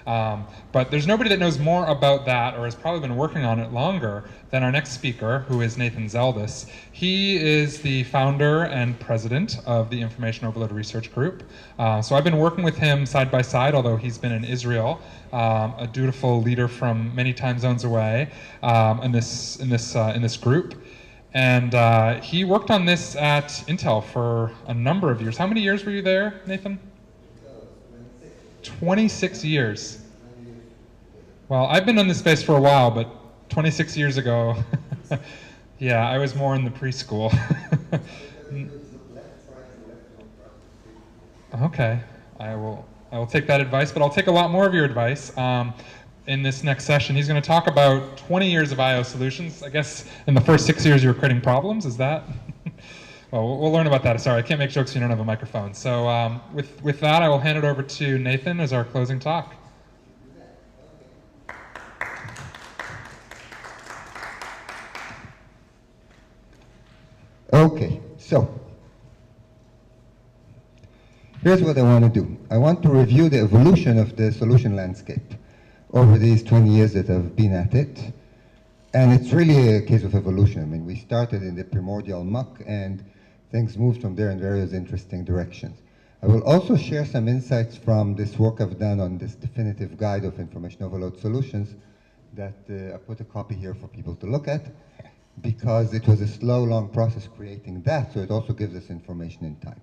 But there's nobody that knows more about that or has probably been working on it longer than our next speaker, who is Nathan Zeldes. He is the founder and president of the Information Overload Research Group. So I've been working with him side by side, although he's been in Israel, a dutiful leader from many time zones away in this group. And he worked on this at Intel for a number of years. How many years were you there, Nathan? 26 years. Well, I've been in this space for a while, but 26 years ago, yeah, I was more in the preschool. Okay, I will take that advice, but I'll take a lot more of your advice. In this next session, he's going to talk about 20 years of I/O solutions. I guess in the first 6 years you were creating problems. Is that? Well, we'll learn about that. Sorry, I can't make jokes if you don't have a microphone. So with that, I will hand it over to Nathan as our closing talk. Okay, so here's what I want to do. I want to review the evolution of the solution landscape over these 20 years that I've been at it. And it's really a case of evolution. I mean, we started in the primordial muck and things moved from there in various interesting directions. I will also share some insights from this work I've done on this definitive guide of information overload solutions that I put a copy here for people to look at, because it was a slow, long process creating that, so it also gives us information in time.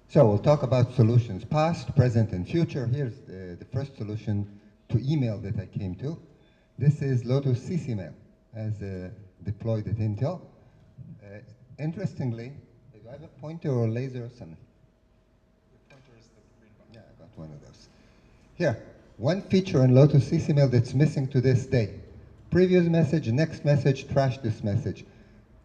So we'll talk about solutions past, present, and future. Here's the first solution to email that I came to. This is Lotus CCmail as deployed at Intel. Interestingly, do I have a pointer or a laser or something? The pointer is the green button. Yeah, I got one of those. Here, one feature in Lotus CCmail that's missing to this day. Previous message, next message, trash this message.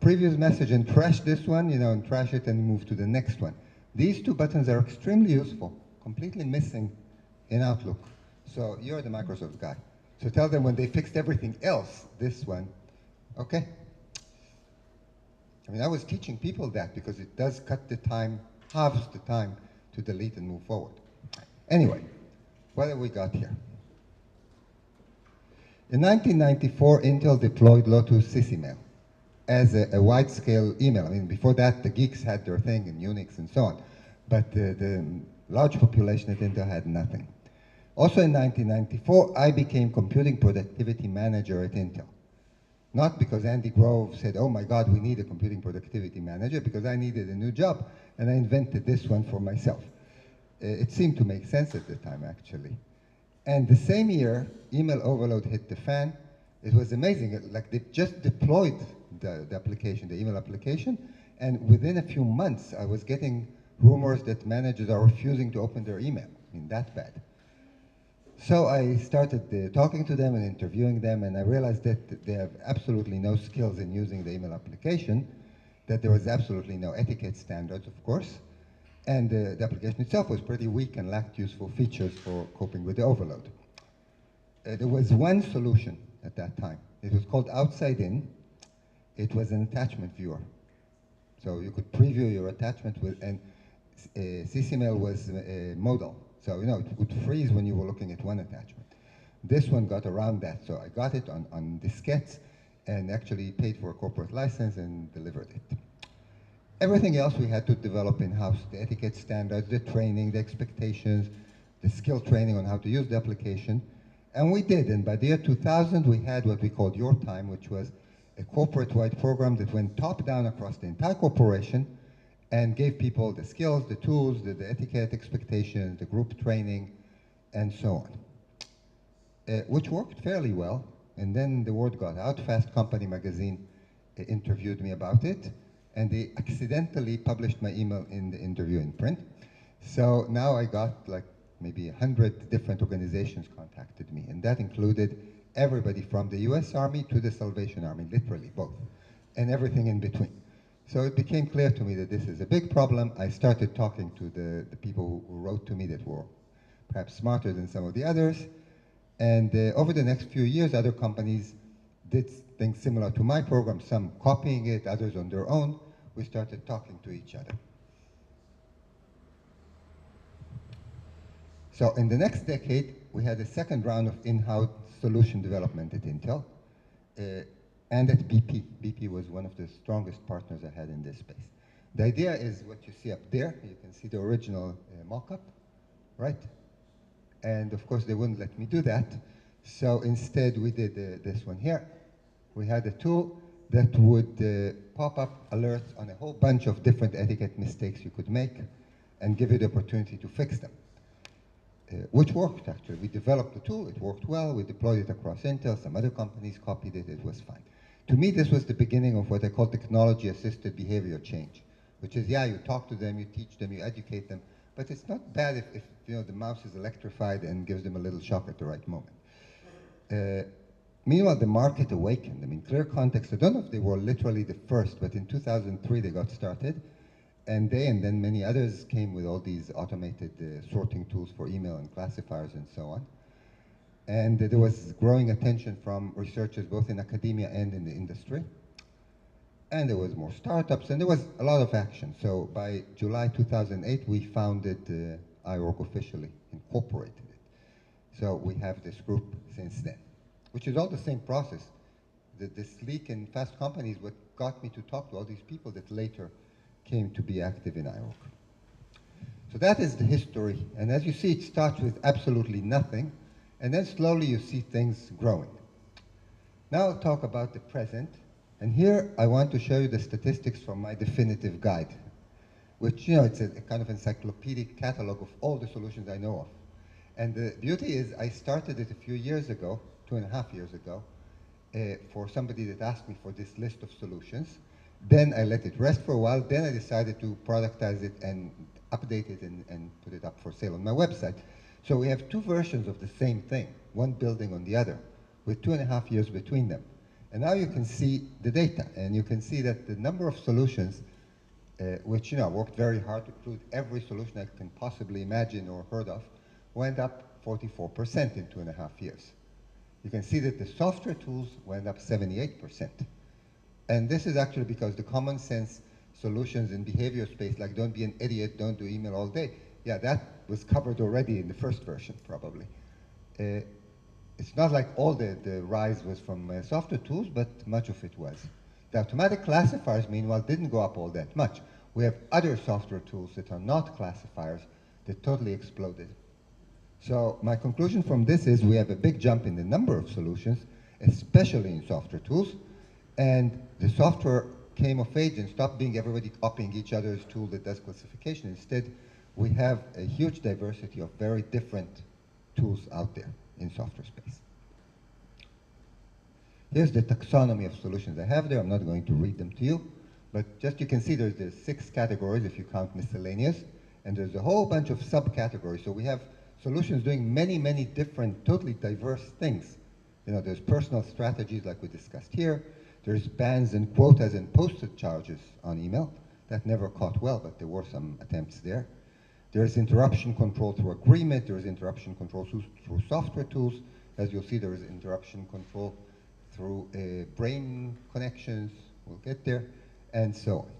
Previous message and trash this one, and trash it and move to the next one. These two buttons are extremely useful, completely missing in Outlook. So you're the Microsoft guy. So tell them when they fixed everything else, this one, okay? I mean, I was teaching people that because it does cut the time, halves the time to delete and move forward. Anyway, what have we got here? In 1994, Intel deployed Lotus CCmail as a wide-scale email. I mean, before that, the geeks had their thing in Unix and so on. But the large population at Intel had nothing. Also in 1994, I became computing productivity manager at Intel. Not because Andy Grove said, oh my God, we need a computing productivity manager, because I needed a new job, and I invented this one for myself. It seemed to make sense at the time, actually. And the same year, email overload hit the fan. It was amazing. Like, they just deployed the application, the email application, and within a few months, I was getting rumors that managers are refusing to open their email. I mean, that bad. So I started talking to them and interviewing them, and I realized that they have absolutely no skills in using the email application, that there was absolutely no etiquette standards, of course, and the application itself was pretty weak and lacked useful features for coping with the overload. There was one solution at that time. It was called Outside In. It was an attachment viewer. So you could preview your attachment with, and CCmail was modal. So, it would freeze when you were looking at one attachment. This one got around that, so I got it on diskettes and actually paid for a corporate license and delivered it. Everything else we had to develop in-house, the etiquette standards, the training, the expectations, the skill training on how to use the application. And we did, and by the year 2000, we had what we called Your Time, which was a corporate-wide program that went top-down across the entire corporation and gave people the skills, the tools, the etiquette expectations, the group training, and so on, which worked fairly well. And then the word got out. Fast Company magazine interviewed me about it, and they accidentally published my email in the interview in print. So now I got like maybe 100 different organizations contacted me, and that included everybody from the US Army to the Salvation Army, literally both, and everything in between. So it became clear to me that this is a big problem. I started talking to the people who wrote to me that were perhaps smarter than some of the others. And over the next few years, other companies did things similar to my program, some copying it, others on their own. We started talking to each other. So in the next decade, we had a second round of in-house solution development at Intel and at BP. BP was one of the strongest partners I had in this space. The idea is what you see up there. You can see the original mock-up, right? And of course, they wouldn't let me do that. So instead, we did this one here. We had a tool that would pop up alerts on a whole bunch of different etiquette mistakes you could make and give you the opportunity to fix them, which worked, actually. We developed the tool. It worked well. We deployed it across Intel. Some other companies copied it. It was fine. To me, this was the beginning of what I call technology-assisted behavior change, which is, yeah, you talk to them, you teach them, you educate them, but it's not bad if you know, the mouse is electrified and gives them a little shock at the right moment. Meanwhile, the market awakened. I mean, Clear Context, I don't know if they were literally the first, but in 2003 they got started. And they and then many others came with all these automated sorting tools for email and classifiers and so on. And there was growing attention from researchers both in academia and in the industry. And there was more startups, and there was a lot of action. So by July 2008, we founded iOrg officially, incorporated it. So we have this group since then, which is all the same process. The sleek and fast company is what got me to talk to all these people that later came to be active in iOrg. So that is the history. And as you see, it starts with absolutely nothing, and then slowly you see things growing. Now I'll talk about the present. And here I want to show you the statistics from my definitive guide, which, you know, it's a kind of encyclopedic catalog of all the solutions I know of. And the beauty is I started it a few years ago, 2.5 years ago, for somebody that asked me for this list of solutions. Then I let it rest for a while. Then I decided to productize it and update it and put it up for sale on my website. So we have two versions of the same thing, one building on the other, with 2.5 years between them. And now you can see the data, and you can see that the number of solutions, which, you know, worked very hard to include every solution I can possibly imagine or heard of, went up 44% in 2.5 years. You can see that the software tools went up 78%. And this is actually because the common sense solutions in behavior space, like don't be an idiot, don't do email all day, yeah, that was covered already in the first version, probably. It's not like all the rise was from software tools, but much of it was. The automatic classifiers, meanwhile, didn't go up all that much. We have other software tools that are not classifiers that totally exploded. So my conclusion from this is we have a big jump in the number of solutions, especially in software tools, and the software came of age and stopped being everybody copying each other's tool that does classification. Instead, we have a huge diversity of very different tools out there in software space. Here's the taxonomy of solutions I have there. I'm not going to read them to you, but just you can see there's the 6 categories if you count miscellaneous, and there's a whole bunch of subcategories. So we have solutions doing many, many different, totally diverse things. You know, there's personal strategies like we discussed here. There's bans and quotas and posted charges on email. That never caught well, but there were some attempts there. There's interruption control through agreement. There's interruption control through software tools. As you'll see, there is interruption control through brain connections. We'll get there, and so on.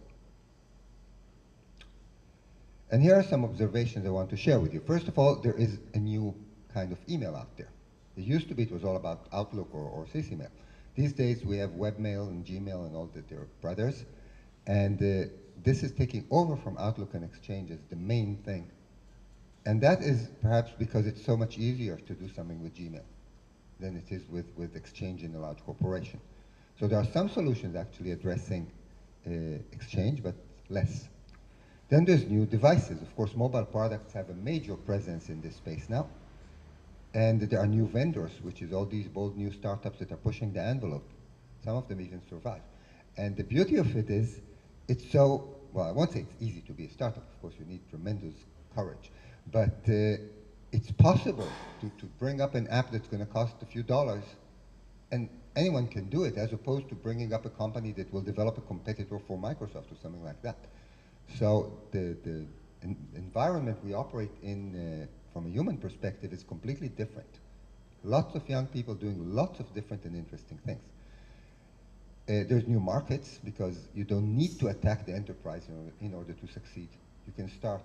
And here are some observations I want to share with you. First of all, there is a new kind of email out there. It used to be, it was all about Outlook or sysemail. These days, we have webmail and Gmail and all their brothers. And this is taking over from Outlook and Exchange as the main thing. And that is perhaps because it's so much easier to do something with Gmail than it is with Exchange in a large corporation. So there are some solutions actually addressing Exchange, but less. Then there's new devices. Of course, mobile products have a major presence in this space now. And there are new vendors, which is all these bold new startups that are pushing the envelope. Some of them even survive. And the beauty of it is, it's so, well, I won't say it's easy to be a startup. Of course, you need tremendous courage. But it's possible to bring up an app that's going to cost a few dollars, and anyone can do it, as opposed to bringing up a company that will develop a competitor for Microsoft or something like that. So the environment we operate in from a human perspective is completely different. Lots of young people doing lots of different and interesting things. There's new markets because you don't need to attack the enterprise in order to succeed. You can start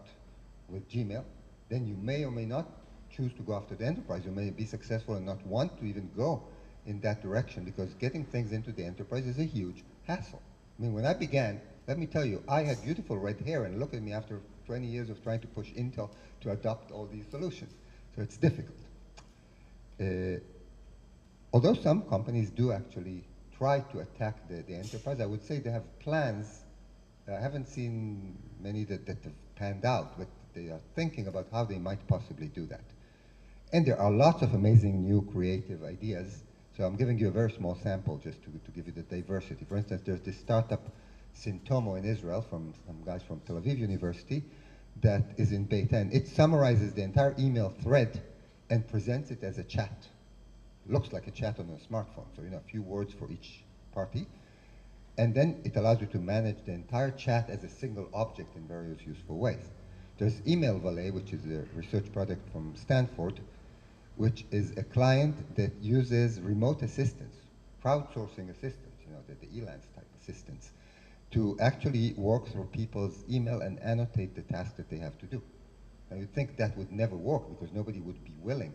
with Gmail, then you may or may not choose to go after the enterprise. You may be successful and not want to even go in that direction, because getting things into the enterprise is a huge hassle. I mean, when I began, let me tell you, I had beautiful red hair, and look at me after 20 years of trying to push Intel to adopt all these solutions. So it's difficult. Although some companies do actually try to attack the enterprise, I would say they have plans. I haven't seen many that have panned out, but they are thinking about how they might possibly do that. And there are lots of amazing new creative ideas. So I'm giving you a very small sample just to give you the diversity. For instance, there's this startup, Syntomo in Israel, from some guys from Tel Aviv University, that is in beta, and it summarizes the entire email thread and presents it as a chat. Looks like a chat on a smartphone, so a few words for each party. And then it allows you to manage the entire chat as a single object in various useful ways. There's Email Valet, which is a research project from Stanford, which is a client that uses remote assistance, crowdsourcing assistance, the ELANS type assistance, to actually work through people's email and annotate the task that they have to do. Now, you'd think that would never work because nobody would be willing.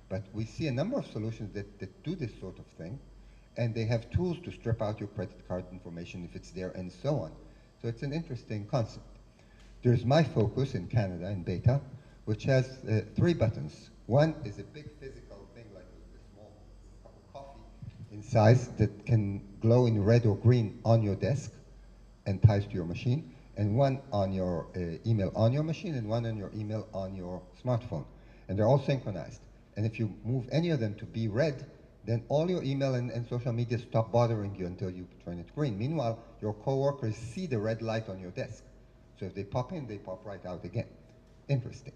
But we see a number of solutions that do this sort of thing, and they have tools to strip out your credit card information if it's there, and so on. So it's an interesting concept. There's My Focus in Canada, in beta, which has 3 buttons. One is a big physical thing like a small cup of coffee in size that can glow in red or green on your desk and ties to your machine, and one on your email on your machine, and one on your email on your smartphone. And they're all synchronized. And if you move any of them to be red, then all your email and social media stop bothering you until you turn it green. Meanwhile, your coworkers see the red light on your desk. So if they pop in, they pop right out again. Interesting.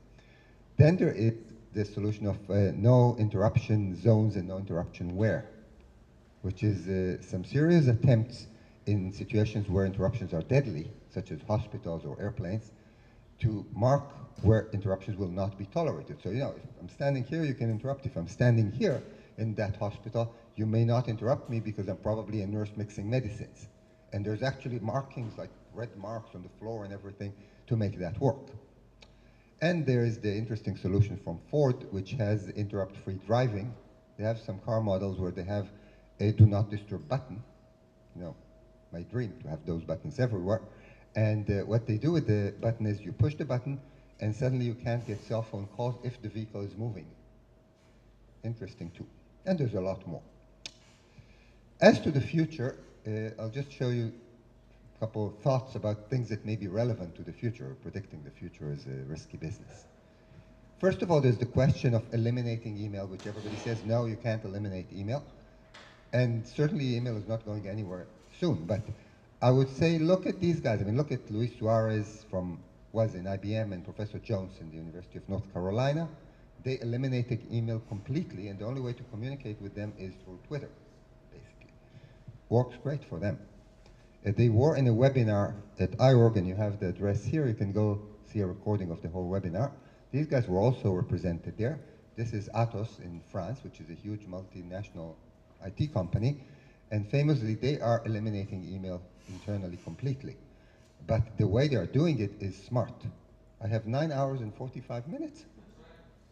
Then there is the solution of no interruption zones and no interruption where, which is some serious attempts in situations where interruptions are deadly, such as hospitals or airplanes, to mark where interruptions will not be tolerated. So, if I'm standing here, you can interrupt. If I'm standing here in that hospital, you may not interrupt me because I'm probably a nurse mixing medicines. And there's actually markings, like red marks on the floor and everything, to make that work. And there is the interesting solution from Ford, which has interrupt-free driving. They have some car models where they have a do not disturb button. My dream to have those buttons everywhere. And what they do with the button is you push the button, and suddenly you can't get cell phone calls if the vehicle is moving. Interesting too. And there's a lot more. As to the future, I'll just show you a couple of thoughts about things that may be relevant to the future. Predicting the future is a risky business. First of all, there's the question of eliminating email, which everybody says, no, you can't eliminate email. And certainly email is not going anywhere soon. But I would say, look at these guys. Look at Luis Suarez was in IBM, and Professor Jones in the University of North Carolina. They eliminated email completely, and the only way to communicate with them is through Twitter, basically. Works great for them. They were in a webinar at IORG, and you have the address here. You can go see a recording of the whole webinar. These guys were also represented there. This is Atos in France, which is a huge multinational IT company. And famously, they are eliminating email internally completely. But the way they are doing it is smart. I have 9 hours and 45 minutes.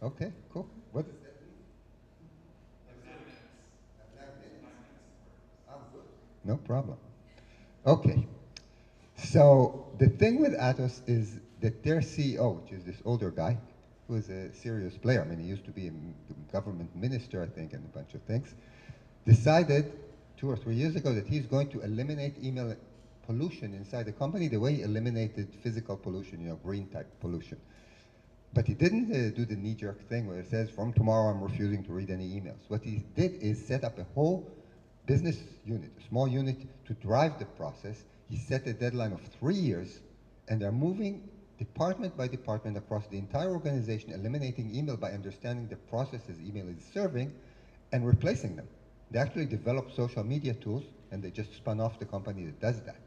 Okay, cool. What does that mean? 9 minutes. I'm good. No problem. Okay. So the thing with Atos is that their CEO, which is this older guy, who is a serious player, he used to be a government minister, I think, and a bunch of things, decided 2 or 3 years ago that he's going to eliminate email pollution inside the company the way he eliminated physical pollution, green type pollution. But he didn't do the knee-jerk thing where it says, from tomorrow I'm refusing to read any emails. What he did is set up a whole business unit, a small unit, to drive the process. He set a deadline of 3 years, and they're moving department by department across the entire organization, eliminating email by understanding the processes email is serving and replacing them. They actually developed social media tools, and they just spun off the company that does that.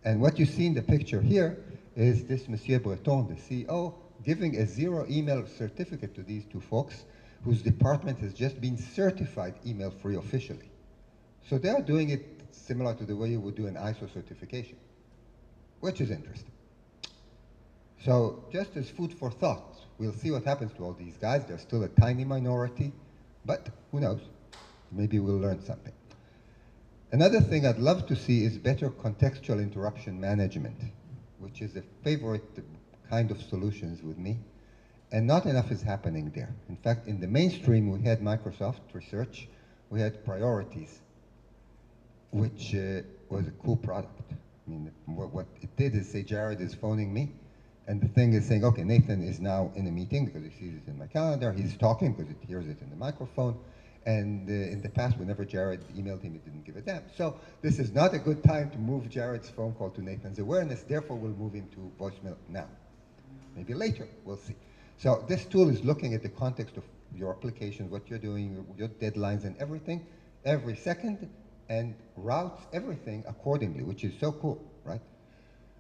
And what you see in the picture here is this Monsieur Breton, the CEO, giving a zero email certificate to these 2 folks whose department has just been certified email-free officially. So they are doing it similar to the way you would do an ISO certification, which is interesting. So just as food for thought, we'll see what happens to all these guys. They're still a tiny minority, but who knows? Maybe we'll learn something. Another thing I'd love to see is better contextual interruption management, which is a favorite kind of solutions with me. And not enough is happening there. In fact, in the mainstream, we had Microsoft research, we had priorities, which was a cool product. I mean, what it did is say, Jared is phoning me, and the thing is saying, okay, Nathan is now in a meeting because he sees it in my calendar, he's talking because it hears it in the microphone, and in the past, whenever Jared emailed him, it didn't give a damn. So this is not a good time to move Jared's phone call to Nathan's awareness, therefore we'll move him to voicemail now. Maybe later, we'll see. So this tool is looking at the context of your application, what you're doing, your deadlines and everything, every second, and routes everything accordingly, which is so cool, right?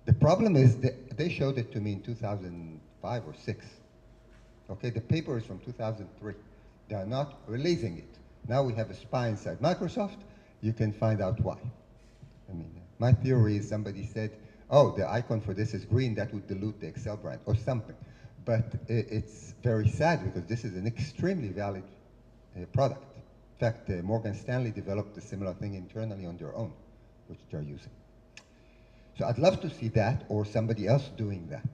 The problem is that they showed it to me in 2005 or 6. Okay, the paper is from 2003. They are not releasing it. Now we have a spy inside Microsoft. You can find out why. I mean, my theory is somebody said, oh, the icon for this is green, that would dilute the Excel brand, or something. But it's very sad because this is an extremely valid product. In fact, Morgan Stanley developed a similar thing internally on their own, which they're using. So I'd love to see that or somebody else doing that.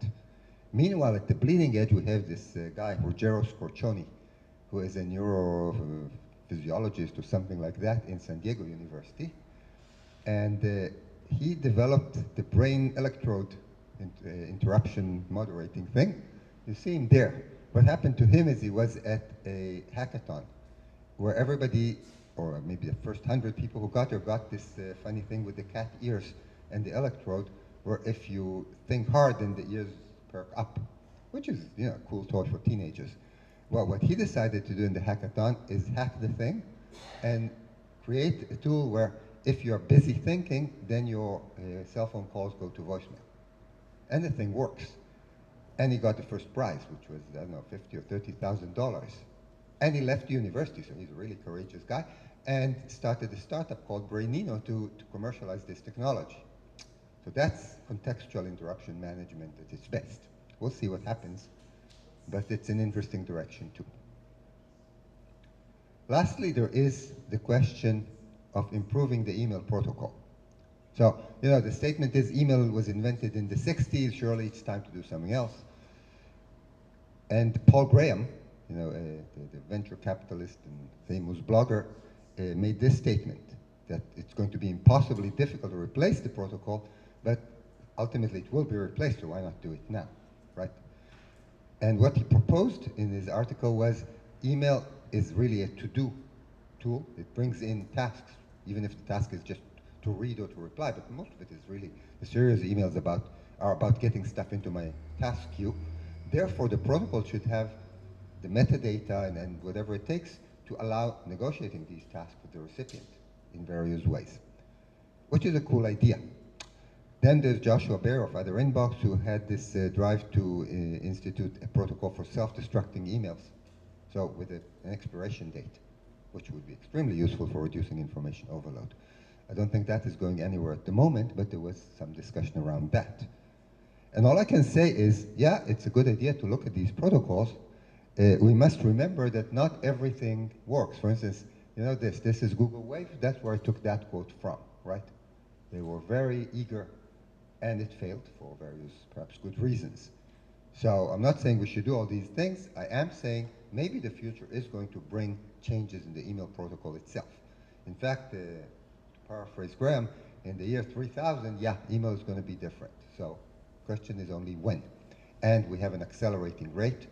Meanwhile, at the bleeding edge, we have this guy, Ruggero Scorcioni, who is a neurophysiologist or something like that in San Diego University. And he developed the brain electrode interruption moderating thing. You see him there. What happened to him is he was at a hackathon where everybody, or maybe the first 100 people who got there, got this funny thing with the cat ears and the electrode, where if you think hard, then the ears perk up, which is, you know, a cool toy for teenagers. Well, what he decided to do in the hackathon is hack the thing and create a tool where if you're busy thinking, then your cell phone calls go to voicemail. And the thing works. And he got the first prize, which was, I don't know, $50,000 or $30,000. And he left university, so he's a really courageous guy, and started a startup called Brainino to commercialize this technology. So that's contextual interruption management at its best. We'll see what happens, but it's an interesting direction too. Lastly, there is the question of improving the email protocol. So, you know, the statement is email was invented in the 60s, surely it's time to do something else. And Paul Graham, you know, the venture capitalist and famous blogger, made this statement, that it's going to be impossibly difficult to replace the protocol, but ultimately it will be replaced, so why not do it now, right? And what he proposed in his article was email is really a to-do tool. It brings in tasks, even if the task is just to read or to reply, but most of it is really, the serious emails are about getting stuff into my task queue. Therefore, the protocol should have the metadata and whatever it takes to allow negotiating these tasks with the recipient in various ways, which is a cool idea. Then there's Joshua Baer of Other Inbox, who had this drive to institute a protocol for self-destructing emails, so with an expiration date, which would be extremely useful for reducing information overload. I don't think that is going anywhere at the moment, but there was some discussion around that. And all I can say is, yeah, it's a good idea to look at these protocols. We must remember that not everything works. For instance, you know this is Google Wave. That's where I took that quote from, right? They were very eager, and it failed for various, perhaps good reasons. So I'm not saying we should do all these things. I am saying maybe the future is going to bring changes in the email protocol itself. In fact, to paraphrase Graham, in the year 3000, yeah, email is going to be different. So the question is only when. And we have an accelerating rate.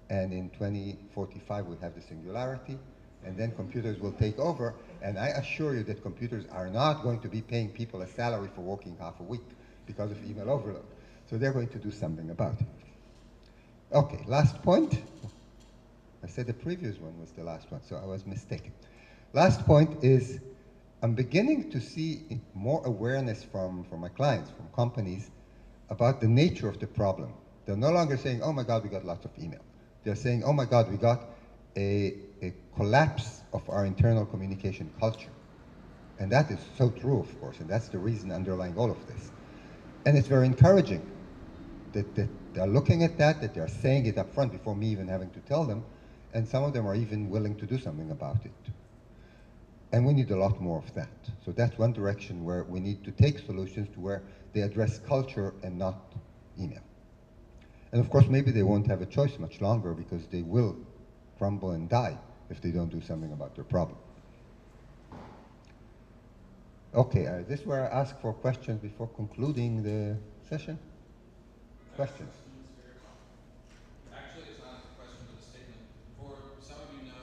And in 2045, we have the singularity. And then computers will take over. And I assure you that computers are not going to be paying people a salary for working half a week because of email overload. So they're going to do something about it. Okay, last point. I said the previous one was the last one, so I was mistaken. Last point is I'm beginning to see more awareness from my clients, from companies, about the nature of the problem. They're no longer saying, oh my God, we got lots of email. They're saying, oh my God, we got a collapse of our internal communication culture. And that is so true, of course, and that's the reason underlying all of this. And it's very encouraging that they're looking at that they're saying it up front before me even having to tell them, and some of them are even willing to do something about it. And we need a lot more of that. So that's one direction where we need to take solutions to where they address culture and not email. And of course, maybe they won't have a choice much longer because they will crumble and die if they don't do something about their problem. Okay, this is where I ask for questions before concluding the session. Questions? Actually, it's not a question but a statement. For some of you know,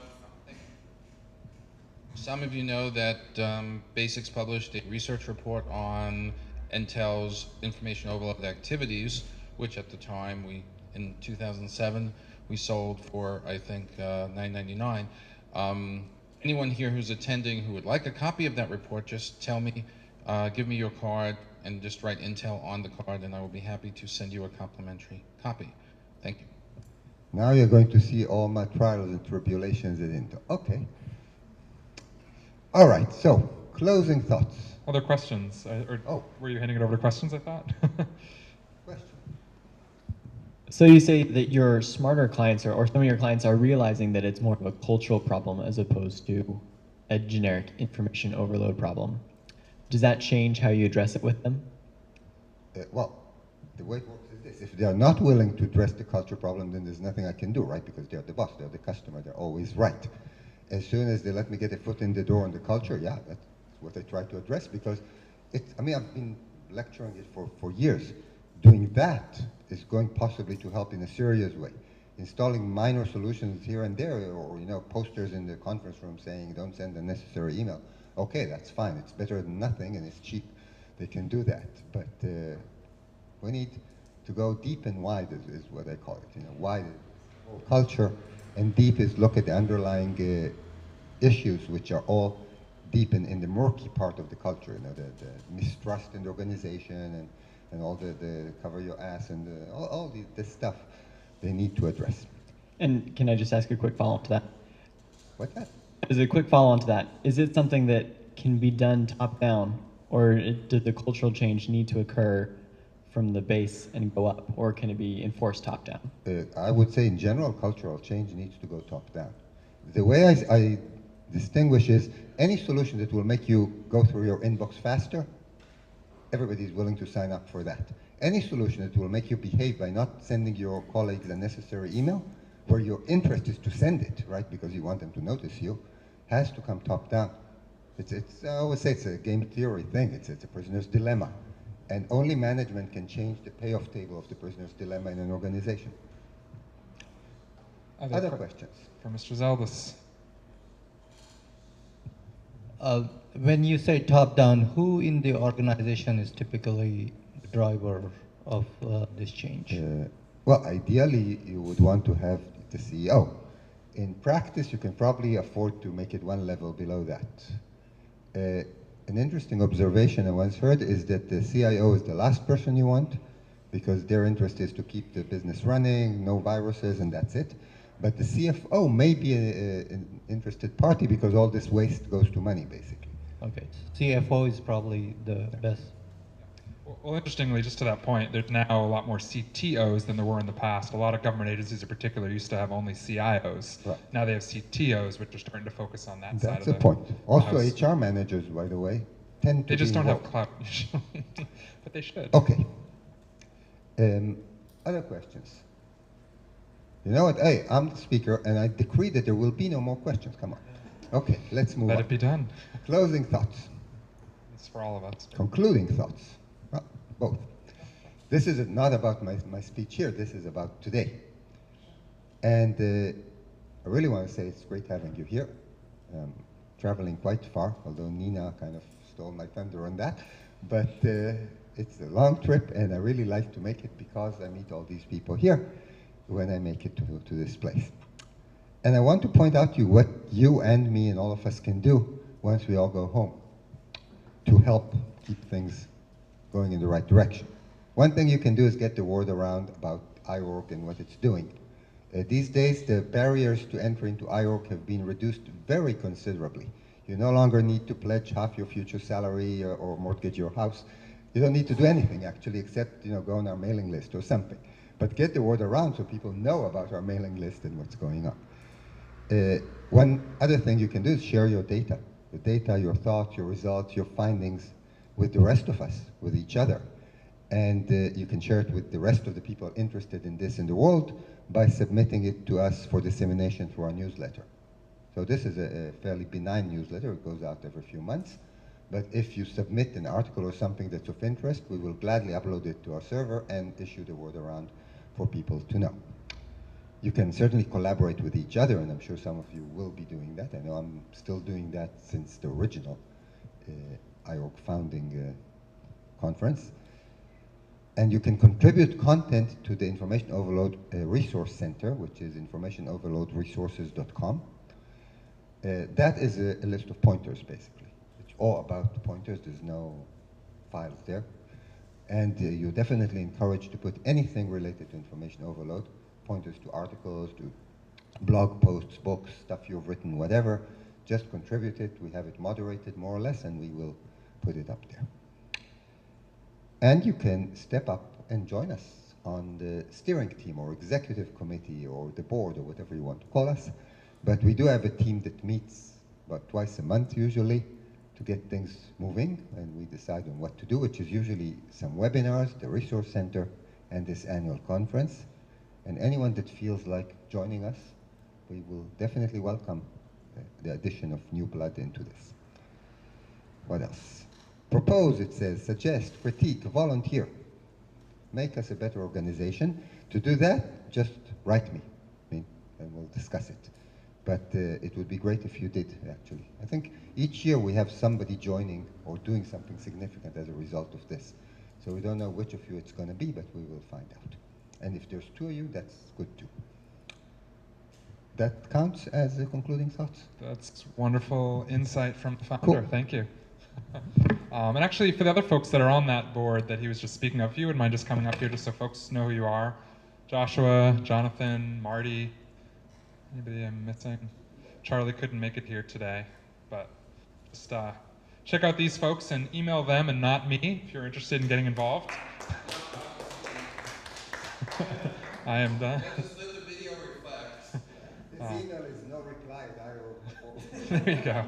thank you. Some of you know that Basics published a research report on Intel's information overload activities, which at the time in 2007, we sold for, I think, $9.99. Anyone here who's attending who would like a copy of that report, just tell me, give me your card and just write Intel on the card, and I will be happy to send you a complimentary copy. Thank you. Now you're going to see all my trials and tribulations at Intel. Okay. All right, so closing thoughts. Other questions? Were you handing it over to questions, I thought? Question. So you say that your smarter clients or some of your clients are realizing that it's more of a cultural problem as opposed to a generic information overload problem. Does that change how you address it with them? Well, the way it works is this. If they are not willing to address the culture problem, then there's nothing I can do, right? Because they're the boss, they're the customer, they're always right. As soon as they let me get a foot in the door on the culture, yeah, that's what I try to address, because I've been lecturing it for years. Doing that is going possibly to help in a serious way. Installing minor solutions here and there, or posters in the conference room saying don't send unnecessary email. Okay, that's fine. It's better than nothing, and it's cheap. They can do that, but we need to go deep and wide is what I call it. Wide is culture, and deep is look at the underlying issues, which are all deep in the murky part of the culture. The mistrust in the organization and all the cover your ass and all this stuff they need to address. And can I just ask a quick follow-up to that? What's that? As a quick follow-on to that, is it something that can be done top-down, or does the cultural change need to occur from the base and go up, or can it be enforced top-down? I would say in general, cultural change needs to go top-down. The way I distinguish is any solution that will make you go through your inbox faster, everybody's willing to sign up for that. Any solution that will make you behave by not sending your colleagues unnecessary email, where your interest is to send it, right, because you want them to notice you, has to come top-down. I always say it's a game theory thing. It's a prisoner's dilemma. And only management can change the payoff table of the prisoner's dilemma in an organization. Other questions? For Mr. Zeldes. When you say top-down, who in the organization is typically the driver of this change? Well, ideally, you would want to have the CEO. In practice, you can probably afford to make it one level below that. An interesting observation I once heard is that the CIO is the last person you want, because their interest is to keep the business running, no viruses, and that's it. But the CFO may be an interested party because all this waste goes to money, basically. Okay, CFO is probably the best. Well, interestingly, just to that point, there's now a lot more CTOs than there were in the past. A lot of government agencies in particular used to have only CIOs. Right. Now they have CTOs, which are starting to focus on that side of That's the point. Also, house. HR managers, by the way, tend to They just be don't have involved. clout usually, but they should. Okay. Other questions? You know what? Hey, I'm the speaker, and I decree that there will be no more questions. Come on. Okay, let's move Let on. it be done. Closing thoughts. It's for all of us. Concluding thoughts. Well, both. This is not about my speech here. This is about today. And I really want to say it's great having you here. Traveling quite far, although Nina kind of stole my thunder on that. But it's a long trip, and I really like to make it because I meet all these people here when I make it to this place. And I want to point out to you what you and me and all of us can do once we all go home to help keep things going in the right direction. One thing you can do is get the word around about iWork and what it's doing. These days, the barriers to entry into iWork have been reduced very considerably. You no longer need to pledge half your future salary or mortgage your house. You don't need to do anything, actually, except go on our mailing list or something. but get the word around so people know about our mailing list and what's going on. One other thing you can do is share your data, your thoughts, your results, your findings with the rest of us, with each other. And you can share it with the rest of the people interested in this in the world by submitting it to us for dissemination through our newsletter. So this is a fairly benign newsletter. It goes out every few months. But if you submit an article or something that's of interest, we will gladly upload it to our server and issue the word around for people to know. You can certainly collaborate with each other, and I'm sure some of you will be doing that. I know I'm still doing that since the original IORG founding conference. And you can contribute content to the Information Overload Resource Center, which is informationoverloadresources.com. That is a list of pointers, basically. It's all about the pointers. There's no files there. And you're definitely encouraged to put anything related to information overload, pointers to articles, to blog posts, books, stuff you've written, whatever. Just contribute it. We have it moderated more or less, and we will put it up there. And you can step up and join us on the steering team or executive committee or the board or whatever you want to call us. But we do have a team that meets about twice a month usually to get things moving, and we decide on what to do, which is usually some webinars, the resource center, and this annual conference. And anyone that feels like joining us, we will definitely welcome the addition of new blood into this. What else? Propose, it says, suggest, critique, volunteer. Make us a better organization. To do that, just write me, and we'll discuss it. But it would be great if you did, actually. I think each year we have somebody joining or doing something significant as a result of this. So we don't know which of you it's going to be, but we will find out. And if there's two of you, that's good too. That counts as concluding thoughts. That's wonderful insight from the founder. Cool. Thank you. And actually, for the other folks that are on that board that he was just speaking of, if you wouldn't mind just coming up here just so folks know who you are. Joshua, Jonathan, Marty, anybody I'm missing? Charlie couldn't make it here today, but just check out these folks and email them and not me if you're interested in getting involved. I am done. Just let the video reflect. This email is no reply at IO. There you go.